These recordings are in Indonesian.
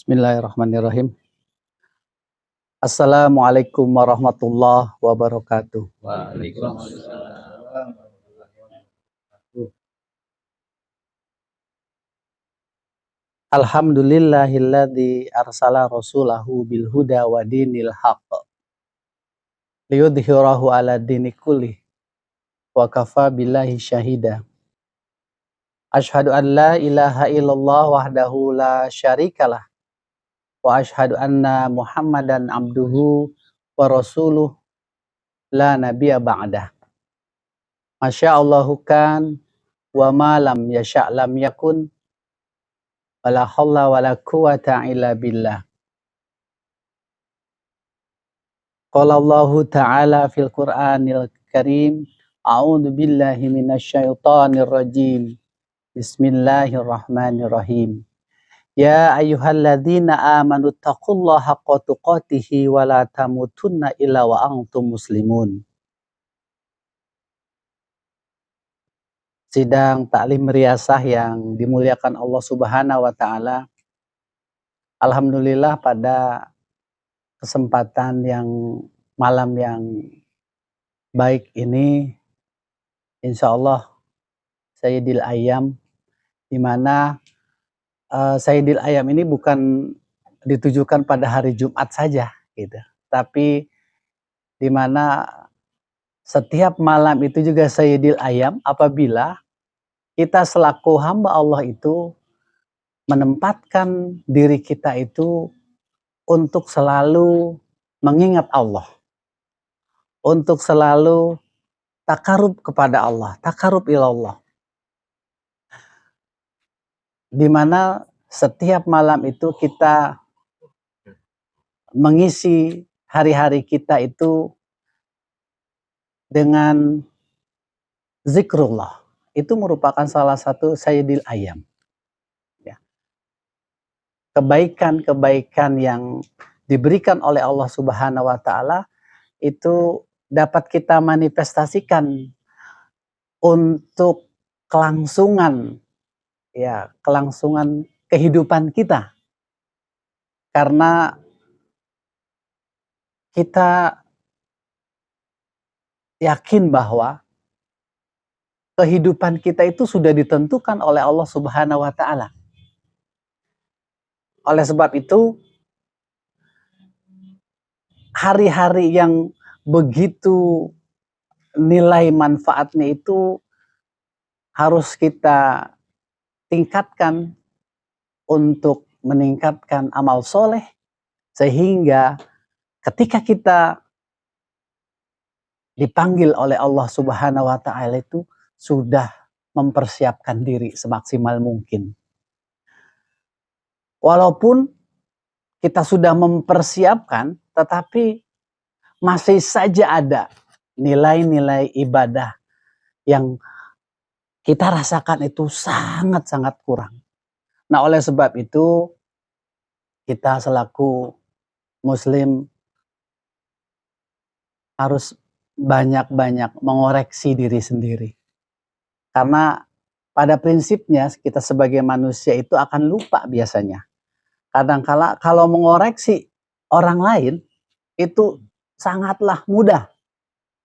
Bismillahirrahmanirrahim. Assalamualaikum warahmatullahi wabarakatuh. Waalaikumsalam. Alhamdulillahilladzi arsala rasulahu bil huda wa dinil haqq liyudhhirahu ala dini kullih wa kafa billahi syahida. Asyhadu an la ilaha illallah wahdahu la syarikalah wa asyhadu anna Muhammadan abduhu wa rasuluh la nabiyya ba'dah. Masyaallahu kan wa ma lam yasha' lam yakun wala haula wala quwata illa billah. Qala Allahu ta'ala fil Qur'anil Karim, a'udzu billahi minasyaitonir rajim. Bismillahirrahmanirrahim. Ya ayyuhalladzina amanu taqullaha haqqa tuqatih wa la tamutunna illa wa antum muslimun. Sidang taklim riyasah yang dimuliakan Allah Subhanahu wa taala. Alhamdulillah pada kesempatan yang malam yang baik ini, insya Allah Sayyidil Ayyam, di mana Sayyidil Ayyam ini bukan ditujukan pada hari Jumat saja, gitu, tapi di mana setiap malam itu juga Sayyidil Ayyam apabila kita selaku hamba Allah itu menempatkan diri kita itu untuk selalu mengingat Allah, untuk selalu takarub kepada Allah, takarub ilallah. Di mana setiap malam itu kita mengisi hari-hari kita itu dengan zikrullah. Itu merupakan salah satu Sayyidil Ayyam. Ya. Kebaikan-kebaikan yang diberikan oleh Allah Subhanahu wa taala itu dapat kita manifestasikan untuk kelangsungan kehidupan kita. Karena kita yakin bahwa kehidupan kita itu sudah ditentukan oleh Allah Subhanahu wa taala. Oleh sebab itu, hari-hari yang begitu nilai manfaatnya itu harus kita tingkatkan untuk meningkatkan amal soleh, sehingga ketika kita dipanggil oleh Allah Subhanahu wa taala itu sudah mempersiapkan diri semaksimal mungkin. Walaupun kita sudah mempersiapkan, tetapi masih saja ada nilai-nilai ibadah yang kita rasakan itu sangat-sangat kurang. Nah, oleh sebab itu kita selaku muslim harus banyak-banyak mengoreksi diri sendiri. Karena pada prinsipnya kita sebagai manusia itu akan lupa biasanya. Kadangkala kalau mengoreksi orang lain itu sangatlah mudah.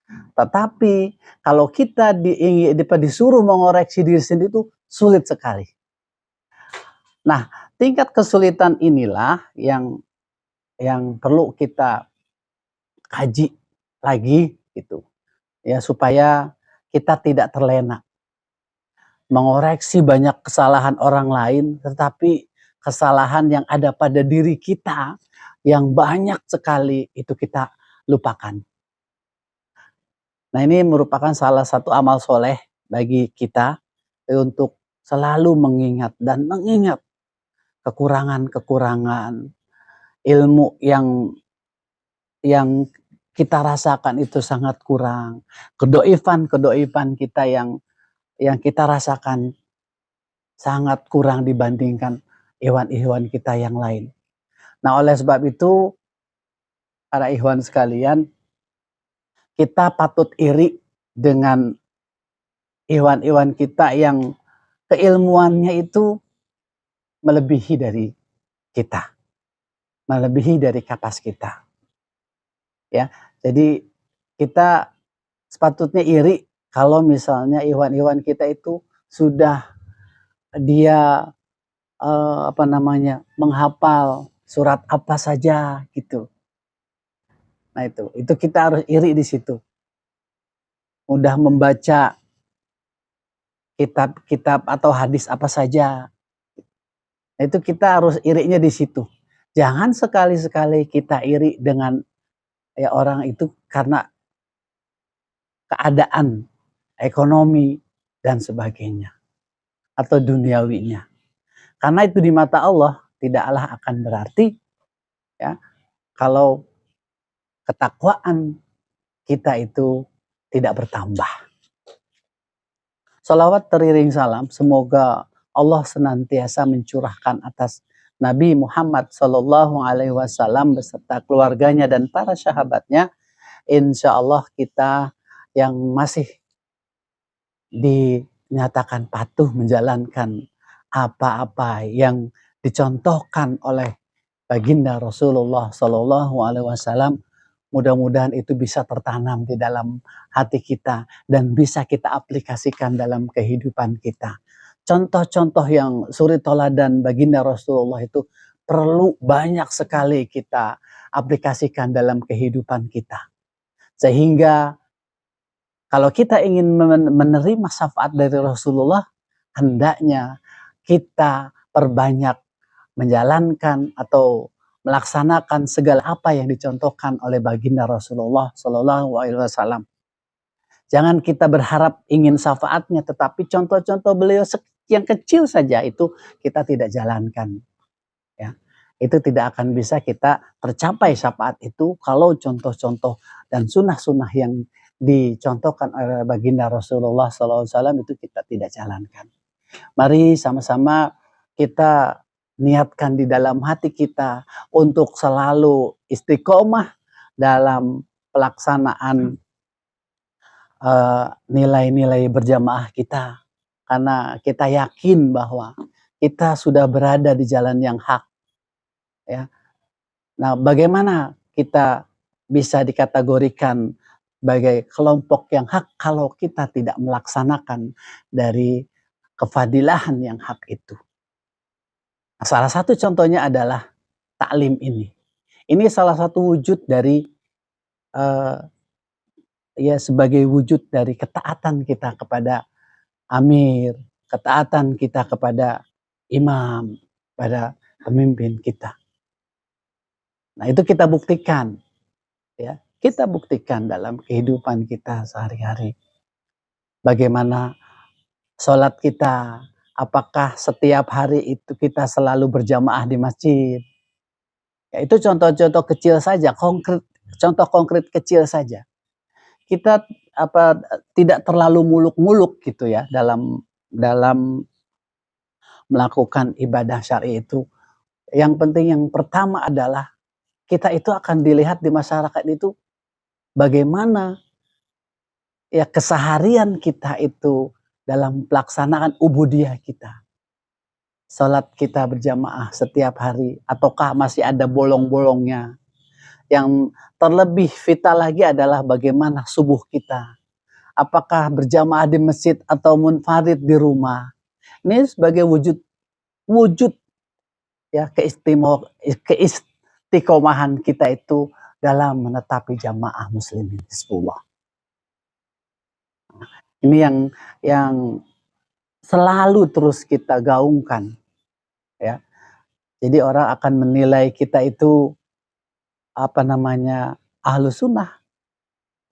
Tetapi kalau kita disuruh mengoreksi diri sendiri itu sulit sekali. Nah, tingkat kesulitan inilah yang perlu kita kaji lagi gitu. Ya, supaya kita tidak terlena mengoreksi banyak kesalahan orang lain, tetapi kesalahan yang ada pada diri kita yang banyak sekali itu kita lupakan. Nah, ini merupakan salah satu amal soleh bagi kita untuk selalu mengingat kekurangan-kekurangan ilmu yang kita rasakan itu sangat kurang. Kedoifan kita yang kita rasakan sangat kurang dibandingkan ikhwan-ikhwan kita yang lain. Nah, oleh sebab itu para ikhwan sekalian, kita patut iri dengan ikhwan-ikhwan kita yang keilmuannya itu melebihi dari kita. melebihi dari kapas kita. Ya, jadi kita sepatutnya iri kalau misalnya ikhwan-ikhwan kita itu sudah dia menghafal surat apa saja gitu. Nah itu kita harus iri di situ. Mudah membaca kitab-kitab atau hadis apa saja. Nah, itu kita harus irinya di situ. Jangan sekali-sekali kita iri dengan ya orang itu karena keadaan ekonomi dan sebagainya atau duniawinya. Karena itu di mata Allah tidaklah akan berarti ya kalau ketakwaan kita itu tidak bertambah. Salawat teriring salam, semoga Allah senantiasa mencurahkan atas Nabi Muhammad Sallallahu Alaihi Wasallam beserta keluarganya dan para sahabatnya. Insya Allah kita yang masih dinyatakan patuh menjalankan apa-apa yang dicontohkan oleh baginda Rasulullah Sallallahu Alaihi Wasallam, mudah-mudahan itu bisa tertanam di dalam hati kita dan bisa kita aplikasikan dalam kehidupan kita. Contoh-contoh yang suri toladan baginda Rasulullah itu perlu banyak sekali kita aplikasikan dalam kehidupan kita. Sehingga kalau kita ingin menerima syafaat dari Rasulullah, hendaknya kita perbanyak menjalankan atau melaksanakan segala apa yang dicontohkan oleh baginda Rasulullah Shallallahu Alaihi Wasallam. Jangan kita berharap ingin syafaatnya, tetapi contoh-contoh beliau yang kecil saja itu kita tidak jalankan. Ya, itu tidak akan bisa kita tercapai syafaat itu kalau contoh-contoh dan sunnah-sunnah yang dicontohkan oleh baginda Rasulullah Shallallahu Alaihi Wasallam itu kita tidak jalankan. Mari sama-sama kita niatkan di dalam hati kita untuk selalu istiqomah dalam pelaksanaan nilai-nilai berjamaah kita. Karena kita yakin bahwa kita sudah berada di jalan yang hak. Ya. Nah, bagaimana kita bisa dikategorikan sebagai kelompok yang hak kalau kita tidak melaksanakan dari kefadilahan yang hak itu. Nah, salah satu contohnya adalah taklim ini. Ini salah satu wujud dari uh, ya sebagai wujud dari ketaatan kita kepada amir, ketaatan kita kepada imam, pada pemimpin kita. Nah, itu kita buktikan ya. Kita buktikan dalam kehidupan kita sehari-hari. Bagaimana sholat kita, apakah setiap hari itu kita selalu berjamaah di masjid. Ya, itu contoh-contoh kecil saja, contoh konkret kecil saja. Kita tidak terlalu muluk-muluk gitu ya dalam melakukan ibadah syar'i itu. Yang penting yang pertama adalah kita itu akan dilihat di masyarakat itu bagaimana ya keseharian kita itu dalam pelaksanaan ubudiyah kita. Salat kita berjamaah setiap hari ataukah masih ada bolong-bolongnya. Yang terlebih vital lagi adalah bagaimana subuh kita. Apakah berjamaah di masjid atau munfarid di rumah. Ini sebagai wujud ya keistiqomahan kita itu dalam menetapi jamaah muslimin Hizbullah. Ini yang selalu terus kita gaungkan ya. Jadi orang akan menilai kita itu ahlus sunnah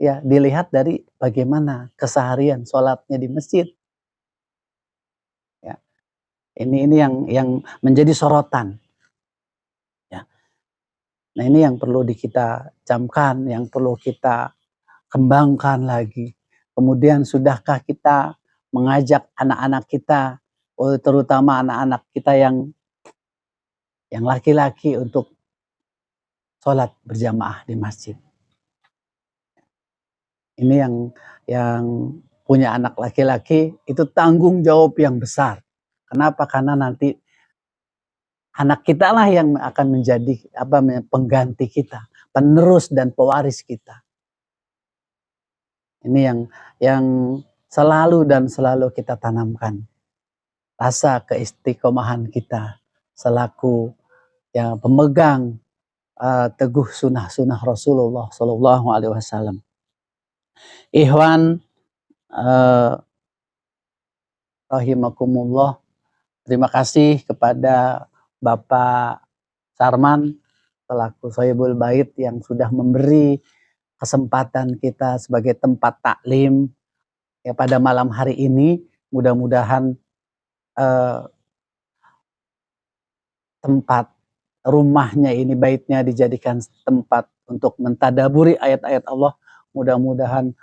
ya, dilihat dari bagaimana keseharian sholatnya di masjid ya. Ini yang menjadi sorotan ya. Nah, ini yang perlu kita camkan, yang perlu kita kembangkan lagi. Kemudian sudahkah kita mengajak anak-anak kita, terutama anak-anak kita yang laki-laki untuk sholat berjamaah di masjid. Ini yang punya anak laki-laki itu tanggung jawab yang besar. Kenapa? Karena nanti Anak kita lah yang akan menjadi pengganti kita, penerus dan pewaris kita. Ini yang selalu dan selalu kita tanamkan. Rasa keistiqomahan kita selaku yang pemegang teguh sunnah-sunnah Rasulullah Sallallahu Alaihi Wasallam. Ikhwan rahimakumullah, terima kasih kepada Bapak Sarman selaku Sohibul Bait yang sudah memberi kesempatan kita sebagai tempat taklim ya pada malam hari ini. Mudah-mudahan tempat rumahnya ini, baitnya dijadikan tempat untuk mentadaburi ayat-ayat Allah. Mudah-mudahan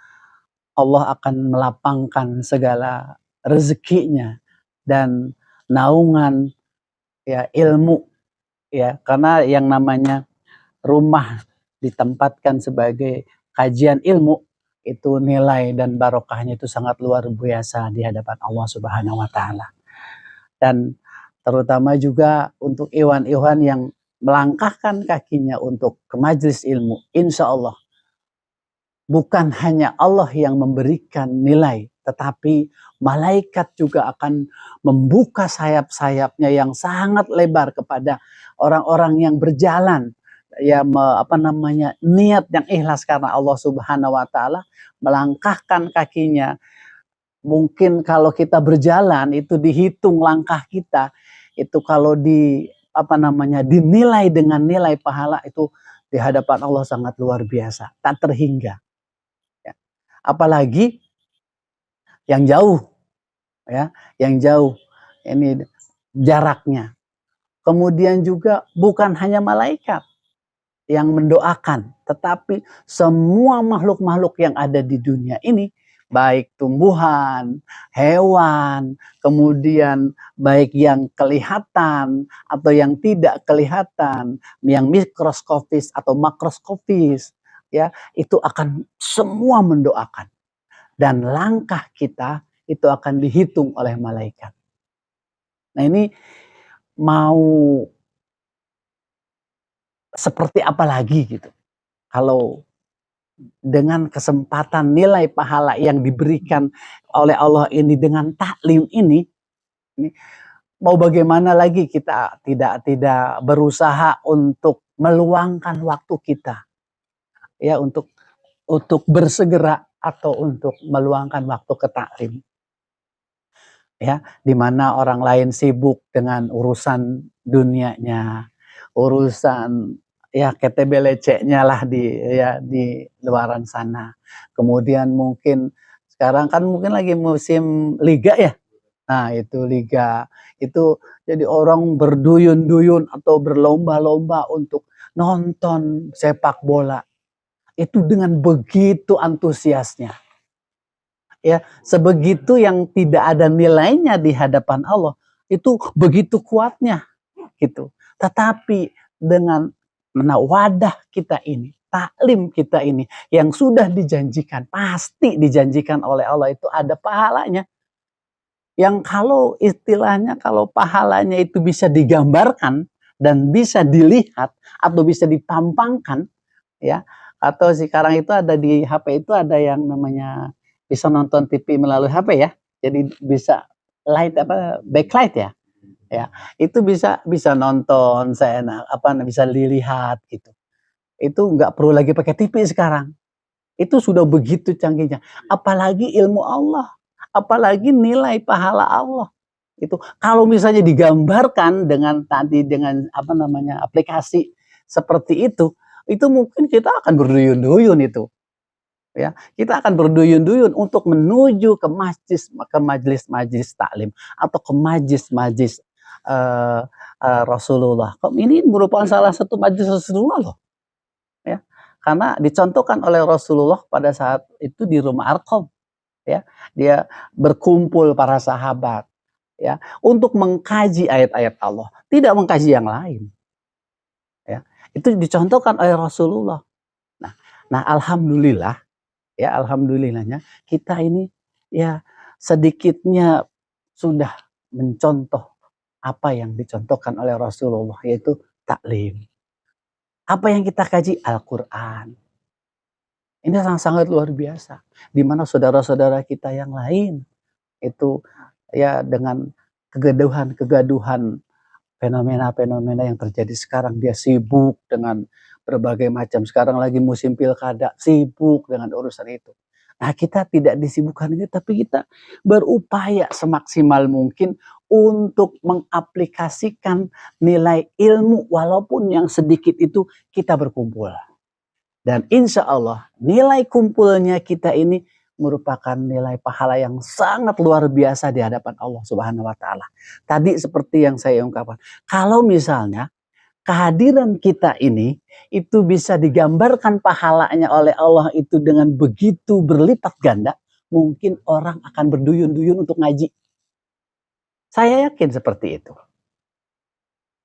Allah akan melapangkan segala rezekinya dan naungan ya ilmu ya, karena yang namanya rumah ditempatkan sebagai kajian ilmu itu nilai dan barokahnya itu sangat luar biasa di hadapan Allah Subhanahu wa taala. Dan terutama juga untuk ikhwan-ikhwan yang melangkahkan kakinya untuk ke majelis ilmu, insya Allah bukan hanya Allah yang memberikan nilai, tetapi malaikat juga akan membuka sayap-sayapnya yang sangat lebar kepada orang-orang yang berjalan ya niat yang ikhlas karena Allah Subhanahu wa taala, melangkahkan kakinya. Mungkin kalau kita berjalan itu dihitung langkah kita, itu kalau dinilai dengan nilai pahala itu di hadapan Allah sangat luar biasa, tak terhingga. Ya. Apalagi yang jauh, ya, yang jauh ini jaraknya. Kemudian juga bukan hanya malaikat yang mendoakan, tetapi semua makhluk-makhluk yang ada di dunia ini, baik tumbuhan, hewan, kemudian baik yang kelihatan atau yang tidak kelihatan, yang mikroskopis atau makroskopis, ya, itu akan semua mendoakan. Dan langkah kita itu akan dihitung oleh malaikat. Nah, ini mau seperti apa lagi gitu kalau dengan kesempatan nilai pahala yang diberikan oleh Allah ini dengan taklim ini mau bagaimana lagi kita tidak berusaha untuk meluangkan waktu kita ya untuk bersegera atau untuk meluangkan waktu ke taklim ya, di mana orang lain sibuk dengan urusan dunianya, urusan ya KTBLC-nya lah di luaran sana. Kemudian mungkin sekarang kan mungkin lagi musim liga ya. Nah, itu liga. Itu jadi orang berduyun-duyun atau berlomba-lomba untuk nonton sepak bola. Itu dengan begitu antusiasnya. Ya, sebegitu yang tidak ada nilainya di hadapan Allah. Itu begitu kuatnya gitu. Tetapi dengan wadah kita ini, taklim kita ini yang sudah dijanjikan, pasti dijanjikan oleh Allah itu ada pahalanya. Yang kalau istilahnya kalau pahalanya itu bisa digambarkan dan bisa dilihat atau bisa ditampangkan ya, atau sekarang itu ada di HP itu ada yang namanya bisa nonton TV melalui HP ya. Jadi bisa backlight ya. Ya, itu bisa nonton seenak bisa dilihat gitu. Itu nggak perlu lagi pakai TV sekarang. Itu sudah begitu canggihnya. Apalagi ilmu Allah, apalagi nilai pahala Allah. Itu kalau misalnya digambarkan dengan aplikasi seperti itu mungkin kita akan berduyun-duyun itu. Ya, kita akan berduyun-duyun untuk menuju ke majelis taklim atau ke majelis Rasulullah. Ini merupakan salah satu majelis Rasulullah loh. Ya, karena dicontohkan oleh Rasulullah pada saat itu di rumah Arqam. Ya, dia berkumpul para sahabat ya untuk mengkaji ayat-ayat Allah, tidak mengkaji yang lain. Ya, itu dicontohkan oleh Rasulullah. Nah, alhamdulillah ya, alhamdulillahnya kita ini ya sedikitnya sudah mencontoh apa yang dicontohkan oleh Rasulullah, yaitu taklim. Apa yang kita kaji? Al-Quran. Ini sangat-sangat luar biasa. Di mana saudara-saudara kita yang lain itu ya dengan kegaduhan fenomena-fenomena yang terjadi sekarang, dia sibuk dengan berbagai macam. Sekarang lagi musim pilkada, sibuk dengan urusan itu. Nah, kita tidak disibukkan ini, tapi kita berupaya semaksimal mungkin untuk mengaplikasikan nilai ilmu, walaupun yang sedikit itu kita berkumpul. Dan insya Allah nilai kumpulnya kita ini merupakan nilai pahala yang sangat luar biasa di hadapan Allah Subhanahu wa Ta'ala. Tadi seperti yang saya ungkapkan, kalau misalnya kehadiran kita ini itu bisa digambarkan pahalanya oleh Allah itu dengan begitu berlipat ganda, mungkin orang akan berduyun-duyun untuk ngaji. Saya yakin seperti itu.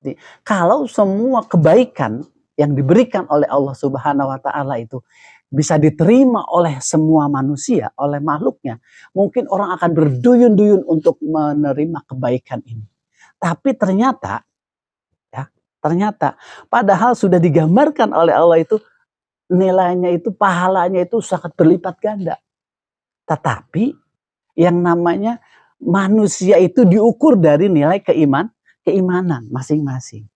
Jadi, kalau semua kebaikan yang diberikan oleh Allah Subhanahu wa Ta'ala itu bisa diterima oleh semua manusia, oleh makhluknya, mungkin orang akan berduyun-duyun untuk menerima kebaikan ini. Tapi ternyata padahal sudah digambarkan oleh Allah itu nilainya itu, pahalanya itu sangat berlipat ganda. Tetapi yang namanya manusia itu diukur dari nilai keimanan masing-masing.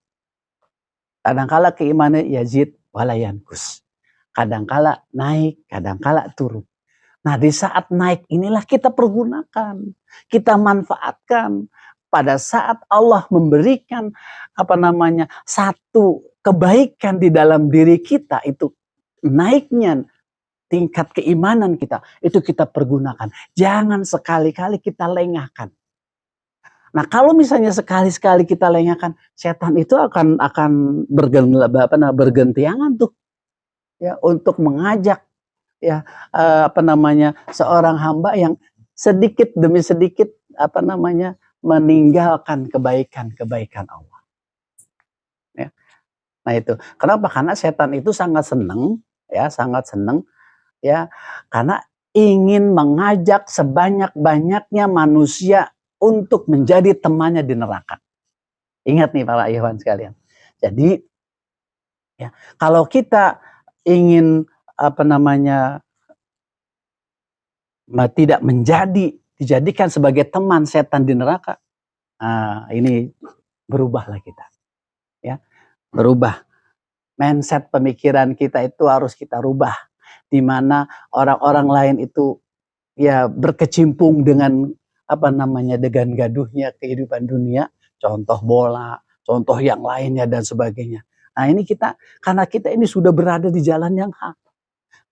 Kadangkala keimanan yazid wala yanqus. Kadangkala naik, kadangkala turun. Nah, di saat naik inilah kita pergunakan, kita manfaatkan. Pada saat Allah memberikan satu kebaikan di dalam diri kita, itu naiknya tingkat keimanan kita, itu kita pergunakan. Jangan sekali-kali kita lengahkan. Nah, kalau misalnya sekali-sekali kita lengahkan, setan itu akan bergentiangan tuh, ya, untuk mengajak ya seorang hamba yang sedikit demi sedikit meninggalkan kebaikan Allah. Ya. Nah itu, kenapa? Karena setan itu sangat senang ya, karena ingin mengajak sebanyak-banyaknya manusia untuk menjadi temannya di neraka. Ingat nih para ikhwan sekalian. Jadi ya, kalau kita ingin tidak dijadikan sebagai teman setan di neraka, ini berubahlah kita, ya, berubah. Mindset pemikiran kita itu harus kita rubah, di mana orang-orang lain itu ya berkecimpung dengan dengan gaduhnya kehidupan dunia, contoh bola, contoh yang lainnya dan sebagainya. Nah ini karena kita ini sudah berada di jalan yang hak.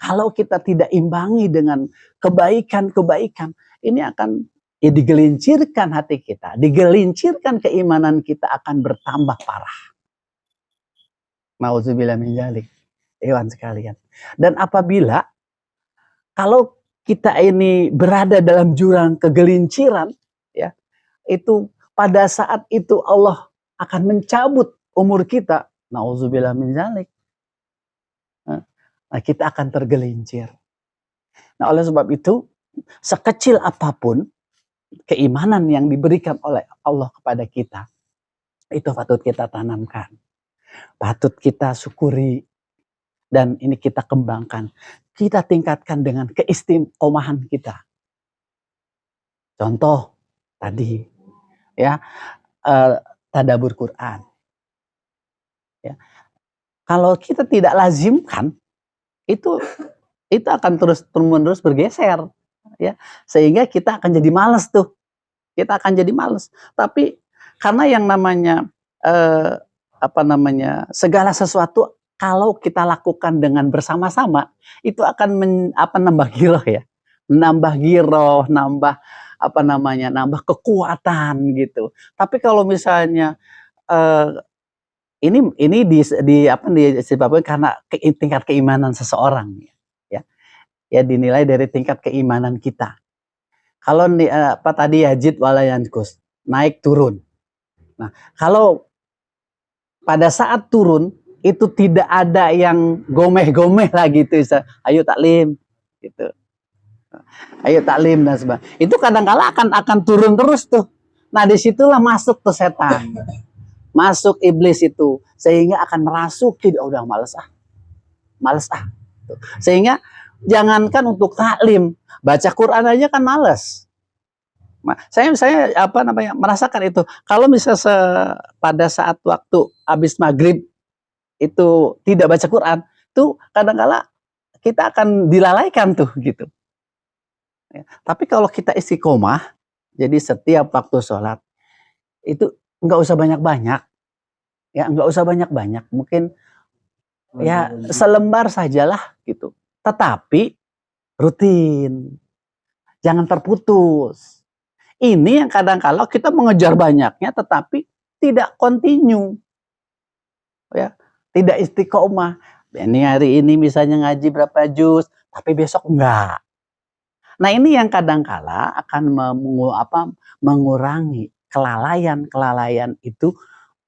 Kalau kita tidak imbangi dengan kebaikan-kebaikan, ini akan digelincirkan hati kita, digelincirkan keimanan kita akan bertambah parah. Nauzubillah min dzalik, ikhwan sekalian. Dan apabila kalau kita ini berada dalam jurang kegelinciran, ya, itu pada saat itu Allah akan mencabut umur kita. Nauzubillah min dzalik. Nah, kita akan tergelincir. Nah, oleh sebab itu, sekecil apapun keimanan yang diberikan oleh Allah kepada kita, itu patut kita tanamkan, patut kita syukuri, dan ini kita kembangkan, kita tingkatkan dengan keistiqomahan kita. Contoh tadi, ya, tadabbur Quran. Ya. Kalau kita tidak lazimkan, itu akan terus-menerus bergeser, ya, sehingga kita akan jadi malas tuh, Tapi karena yang namanya segala sesuatu kalau kita lakukan dengan bersama-sama, itu akan nambah giroh, ya, nambah kekuatan gitu. Tapi kalau misalnya ini disebabkan karena tingkat keimanan seseorang, ya dinilai dari tingkat keimanan kita. Kalau tadi yazid wala yanqus, naik turun. Nah, kalau pada saat turun itu tidak ada yang gomeh-gomeh lagi gitu, ayo taklim gitu. Ayo taklim dan sebagainya. Itu kadang-kala akan turun terus tuh. Nah, disitulah masuk tuh setan. Masuk iblis itu. Sehingga akan merasuki, oh, udah males ah. Males ah. Sehingga jangankan untuk taklim, baca Quran aja kan males. Saya apa namanya merasakan itu. Kalau misalnya pada saat waktu habis maghrib itu tidak baca Quran, tuh kadang-kala kita akan dilalaikan tuh gitu. Ya. Tapi kalau kita istiqomah, jadi setiap waktu sholat itu nggak usah banyak-banyak, ya nggak usah banyak-banyak, mungkin ya selembar sajalah gitu. Tetapi rutin, jangan terputus. Ini yang kadang kalau kita mengejar banyaknya, tetapi tidak continue, ya, tidak istiqomah. Ini hari ini misalnya ngaji berapa juz, tapi besok enggak. Nah ini yang kadang-kala akan mengurangi kelalaian itu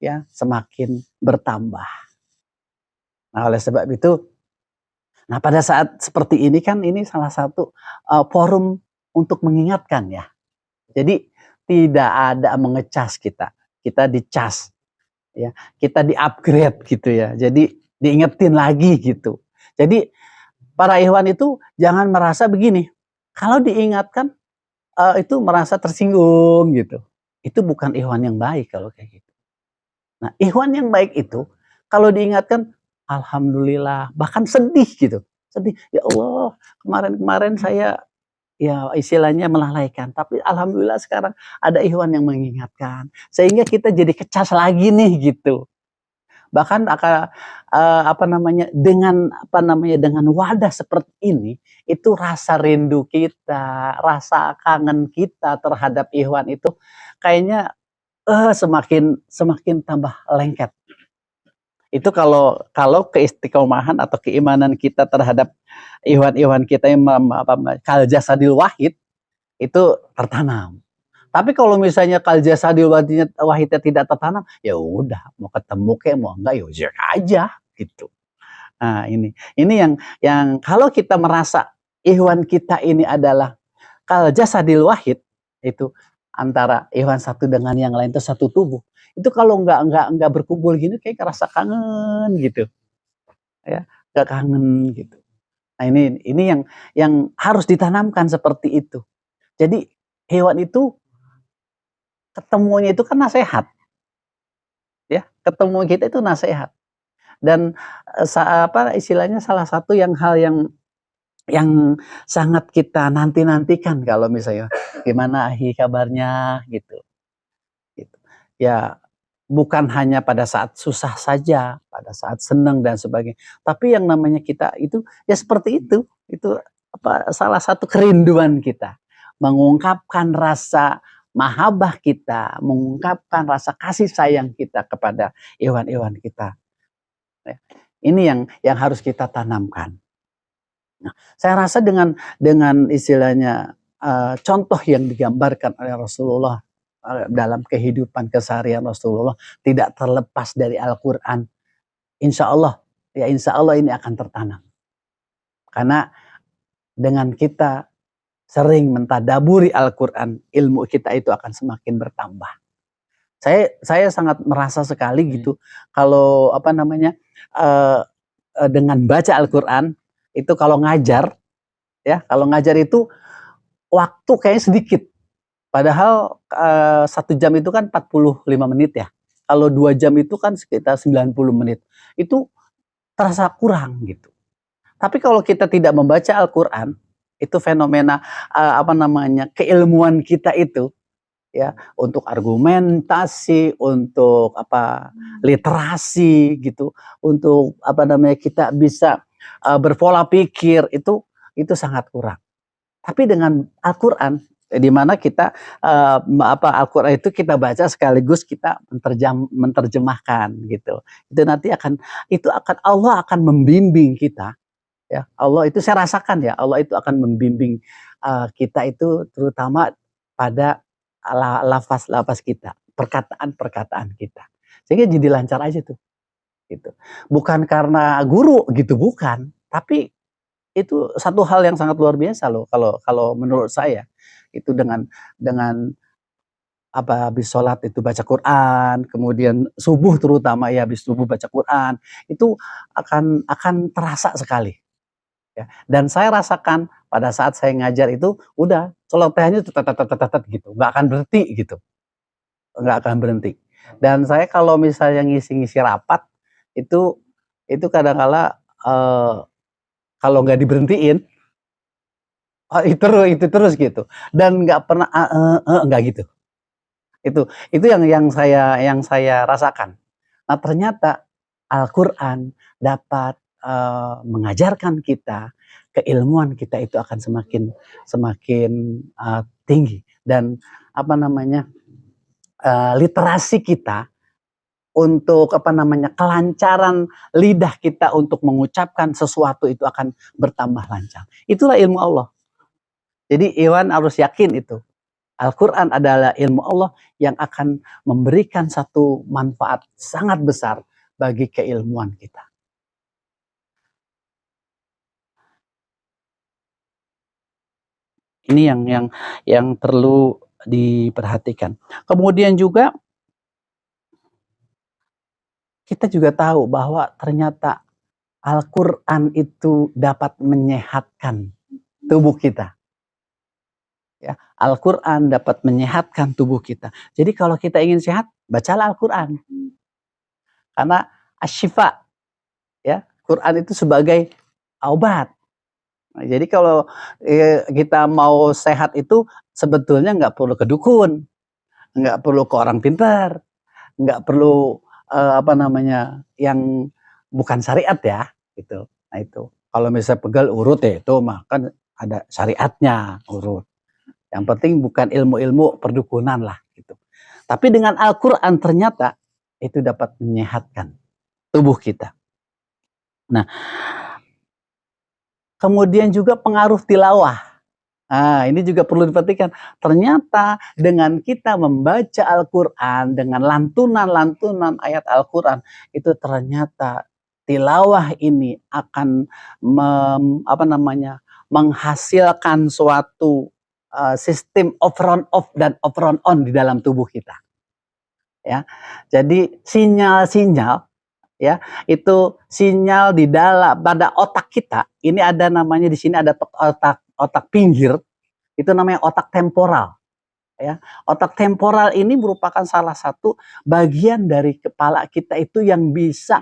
ya semakin bertambah. Nah oleh sebab itu, nah pada saat seperti ini kan ini salah satu forum untuk mengingatkan ya. Jadi tidak ada mengecas kita dicas ya, kita di-upgrade gitu ya. Jadi diingetin lagi gitu. Jadi para ikhwan itu jangan merasa begini. Kalau diingatkan itu merasa tersinggung gitu. Itu bukan ikhwan yang baik kalau kayak gitu. Nah, ikhwan yang baik itu kalau diingatkan alhamdulillah, bahkan sedih gitu. Sedih, ya Allah, kemarin-kemarin saya ya istilahnya melalaikan, tapi alhamdulillah sekarang ada ikhwan yang mengingatkan. Sehingga kita jadi kecas lagi nih gitu. Bahkan dengan wadah seperti ini itu rasa rindu kita, rasa kangen kita terhadap ikhwan itu kayaknya semakin tambah lengket. Itu kalau keistiqomahan atau keimanan kita terhadap ikhwan-ikhwan kita yang kal jasadil wahid itu tertanam. Tapi kalau misalnya kal jasadil wahidnya tidak tertanam, ya udah mau ketemu kayak mau enggak ya udah aja gitu. Nah, ini yang kalau kita merasa ikhwan kita ini adalah kal jasadil wahid, itu antara ikhwan satu dengan yang lain itu satu tubuh. Itu kalau enggak berkumpul gini kayak kerasa kangen gitu. Ya, enggak kangen gitu. Nah, ini yang harus ditanamkan seperti itu. Jadi hewan itu ketemunya itu kan nasihat. Ya, ketemu kita itu nasihat. Dan istilahnya salah satu hal yang sangat kita nanti-nantikan kalau misalnya gimana ahi kabarnya gitu. Gitu. Ya bukan hanya pada saat susah saja, pada saat senang dan sebagainya. Tapi yang namanya kita itu ya seperti itu. Itu salah satu kerinduan kita. Mengungkapkan rasa mahabbah kita, mengungkapkan rasa kasih sayang kita kepada ikhwan-ikhwan kita. Ya. Ini yang harus kita tanamkan. Nah, saya rasa dengan istilahnya contoh yang digambarkan oleh Rasulullah dalam kehidupan keseharian Rasulullah tidak terlepas dari Al-Quran. Insya Allah ini akan tertanam. Karena dengan kita sering mentadaburi Al-Quran, ilmu kita itu akan semakin bertambah. Saya sangat merasa sekali gitu kalau dengan baca Al-Quran itu kalau ngajar itu waktu kayaknya sedikit. Padahal 1 jam itu kan 45 menit ya. Kalau 2 jam itu kan sekitar 90 menit. Itu terasa kurang gitu. Tapi kalau kita tidak membaca Al-Quran, itu fenomena keilmuan kita itu ya untuk argumentasi, untuk literasi gitu, untuk kita bisa berpola pikir itu sangat kurang. Tapi dengan Al-Quran di mana kita Al-Quran itu kita baca sekaligus kita menerjemahkan gitu. Itu nanti akan Allah akan membimbing kita ya. Allah itu saya rasakan ya, Allah itu akan membimbing kita itu terutama pada lafaz-lafaz kita, perkataan-perkataan kita. Sehingga jadi lancar aja tuh. Gitu. Bukan karena guru gitu, bukan, tapi itu satu hal yang sangat luar biasa loh kalau menurut saya. Itu dengan habis sholat itu baca Quran, kemudian subuh terutama ya habis subuh baca Quran, itu akan terasa sekali ya. Dan saya rasakan pada saat saya ngajar itu udah celotehannya gitu, nggak akan berhenti gitu, nggak akan berhenti. Dan saya kalau misalnya ngisi-ngisi rapat itu kadang-kala kalau nggak diberhentiin, oh, itu terus gitu, dan nggak pernah nggak gitu. Itu yang saya rasakan. Nah, ternyata Al-Qur'an dapat, mengajarkan kita, keilmuan kita itu akan semakin semakin, tinggi dan apa namanya, literasi kita untuk apa namanya, kelancaran lidah kita untuk mengucapkan sesuatu itu akan bertambah lancar. Itulah ilmu Allah. Jadi Iwan harus yakin itu. Al-Quran adalah ilmu Allah yang akan memberikan satu manfaat sangat besar bagi keilmuan kita. Ini yang perlu diperhatikan. Kemudian juga kita juga tahu bahwa ternyata Al-Quran itu dapat menyehatkan tubuh kita. Ya, Al-Quran dapat menyehatkan tubuh kita. Jadi kalau kita ingin sehat, bacalah Al-Quran. Karena asyifa, ya, Quran itu sebagai obat. Nah, jadi kalau kita mau sehat itu sebetulnya nggak perlu ke dukun, nggak perlu ke orang pintar, nggak perlu apa namanya yang bukan syariat ya, gitu. Nah itu kalau misalnya pegal urut ya itu mah kan ada syariatnya urut. Yang penting bukan ilmu-ilmu perdukunan lah gitu. Tapi dengan Al-Quran ternyata itu dapat menyehatkan tubuh kita. Nah, kemudian juga pengaruh tilawah. Nah, ini juga perlu diperhatikan. Ternyata dengan kita membaca Al-Quran, dengan lantunan-lantunan ayat Al-Quran, itu ternyata tilawah ini akan menghasilkan suatu sistem overon off dan overon on di dalam tubuh kita. Ya, jadi sinyal-sinyal ya itu sinyal di dalam pada otak kita ini ada namanya di sini ada otak pinggir itu namanya otak temporal ya. Otak temporal ini merupakan salah satu bagian dari kepala kita itu yang bisa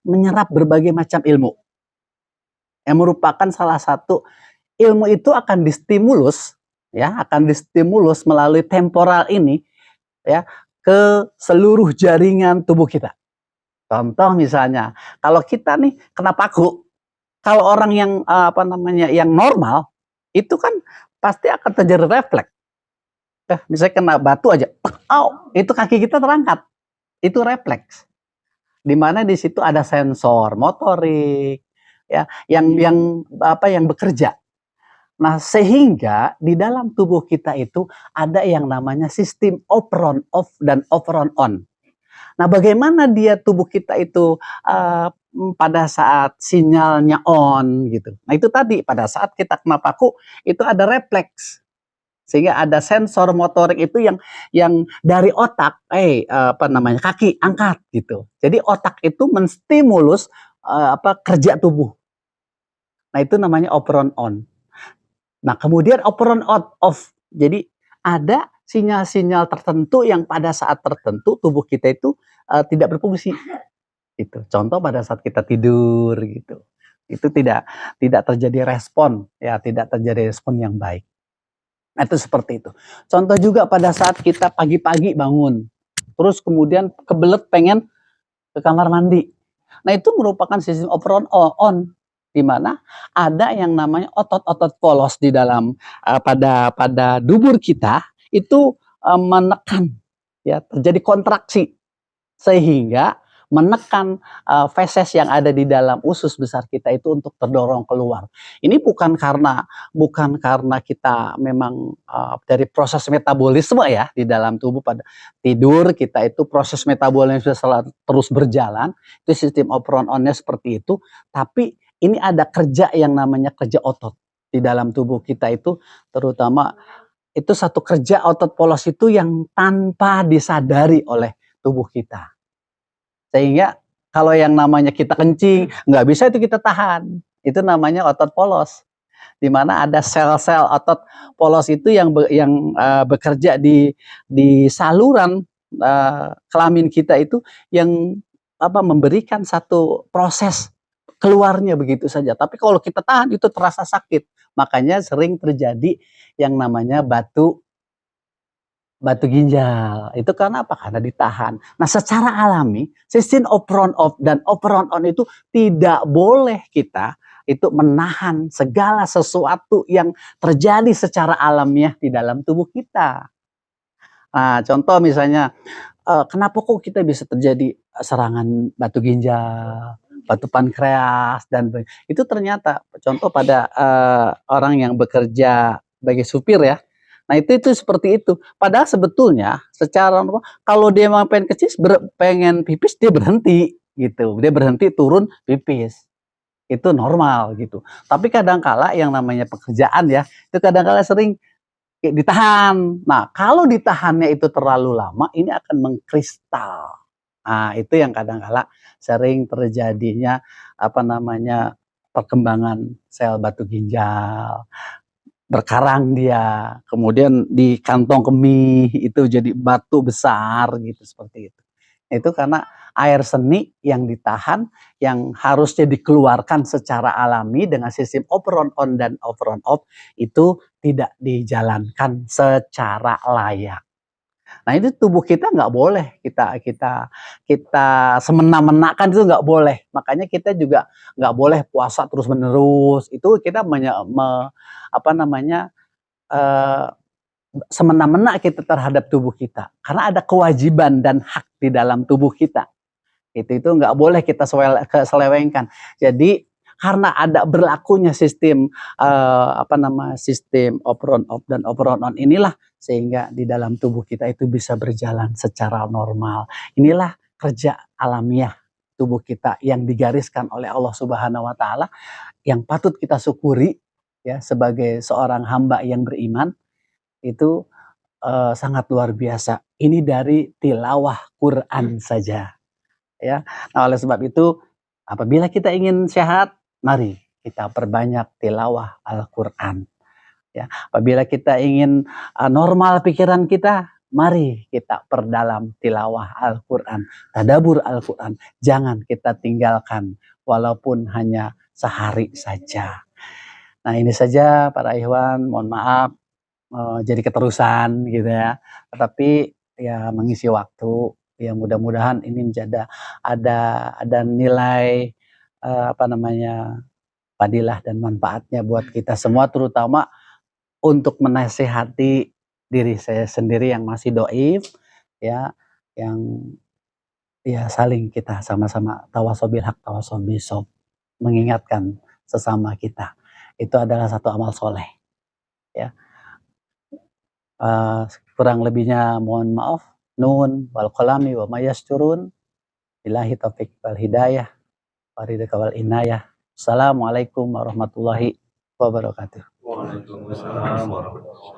menyerap berbagai macam ilmu, yang merupakan salah satu ilmu itu akan distimulus melalui temporal ini ya ke seluruh jaringan tubuh kita. Contoh misalnya, kalau kita nih kena paku, kalau orang yang yang normal itu kan pasti akan terjadi refleks. Misalnya kena batu aja, itu kaki kita terangkat, itu refleks. Di mana di situ ada sensor motorik, ya, yang bekerja. Nah, sehingga di dalam tubuh kita itu ada yang namanya sistem operon off dan operon on. Nah, bagaimana dia tubuh kita itu pada saat sinyalnya on gitu. Nah, itu tadi pada saat kita kena paku itu ada refleks. Sehingga ada sensor motorik itu yang dari otak kaki angkat gitu. Jadi otak itu menstimulus kerja tubuh. Nah, itu namanya operon on. Nah, kemudian operon off. Jadi ada sinyal-sinyal tertentu yang pada saat tertentu tubuh kita itu tidak berfungsi. Itu contoh pada saat kita tidur gitu. Itu tidak terjadi respon ya, tidak terjadi respon yang baik. Nah, itu seperti itu. Contoh juga pada saat kita pagi-pagi bangun, terus kemudian kebelet pengen ke kamar mandi. Nah, itu merupakan sistem operon on di mana ada yang namanya otot-otot polos di dalam pada dubur kita itu menekan ya, terjadi kontraksi sehingga menekan feses yang ada di dalam usus besar kita itu untuk terdorong keluar. Ini bukan karena kita memang dari proses metabolisme ya di dalam tubuh pada tidur kita itu proses metabolisme terus berjalan, itu sistem operon on-nya seperti itu, tapi ini ada kerja yang namanya kerja otot di dalam tubuh kita itu terutama itu satu kerja otot polos itu yang tanpa disadari oleh tubuh kita. Sehingga kalau yang namanya kita kencing, nggak bisa itu kita tahan. Itu namanya otot polos. Di mana ada sel-sel otot polos itu yang bekerja di saluran kelamin kita itu yang memberikan satu proses keluarnya begitu saja. Tapi kalau kita tahan itu terasa sakit. Makanya sering terjadi yang namanya batu ginjal. Itu karena apa? Karena ditahan. Nah, secara alami, sistem operon off dan operon on itu tidak boleh kita itu menahan segala sesuatu yang terjadi secara alamiah di dalam tubuh kita. Nah, contoh misalnya, kenapa kok kita bisa terjadi serangan batu ginjal, batu pankreas, dan itu ternyata contoh pada orang yang bekerja sebagai supir ya. Nah itu seperti itu. Padahal sebetulnya secara kalau dia mau pengen pipis dia berhenti gitu. Dia berhenti turun pipis. Itu normal gitu. Tapi kadang-kala yang namanya pekerjaan ya, itu kadang-kala sering ditahan. Nah, kalau ditahannya itu terlalu lama, ini akan mengkristal. Nah, itu yang kadang-kala sering terjadinya perkembangan sel batu ginjal. Berkarang dia, kemudian di kantong kemih itu jadi batu besar gitu seperti itu. Itu karena air seni yang ditahan yang harusnya dikeluarkan secara alami dengan sistem operon on dan operon off itu tidak dijalankan secara layak. Nah itu tubuh kita nggak boleh kita semena-mena kan itu nggak boleh. Makanya kita juga nggak boleh puasa terus menerus. Itu kita semena-mena kita terhadap tubuh kita. Karena ada kewajiban dan hak di dalam tubuh kita. Itu nggak boleh kita selewengkan. Jadi karena ada berlakunya sistem sistem operon off dan operon on inilah sehingga di dalam tubuh kita itu bisa berjalan secara normal. Inilah kerja alamiah tubuh kita yang digariskan oleh Allah Subhanahu wa taala yang patut kita syukuri ya sebagai seorang hamba yang beriman itu sangat luar biasa. Ini dari tilawah Quran saja ya. Nah, oleh sebab itu apabila kita ingin sehat, mari kita perbanyak tilawah Al-Qur'an. Ya, apabila kita ingin normal pikiran kita, mari kita perdalam tilawah Al-Qur'an, tadabbur Al-Qur'an. Jangan kita tinggalkan walaupun hanya sehari saja. Nah, ini saja para ikhwan, mohon maaf jadi keterusan gitu ya. Tetapi ya mengisi waktu. Ya mudah-mudahan ini menjadi ada nilai fadilah dan manfaatnya buat kita semua, terutama untuk menasehati diri saya sendiri yang masih dhaif ya, yang ya saling kita sama-sama tawasobil haq tawasobil sob, mengingatkan sesama kita. Itu adalah satu amal soleh ya. Kurang lebihnya mohon maaf. Nun wal qalami wa ma yasturun. Billahi taufik wal hidayah. Waridaka wal inayah. Assalamualaikum warahmatullahi wabarakatuh. Waalaikumsalam warahmatullahi wabarakatuh.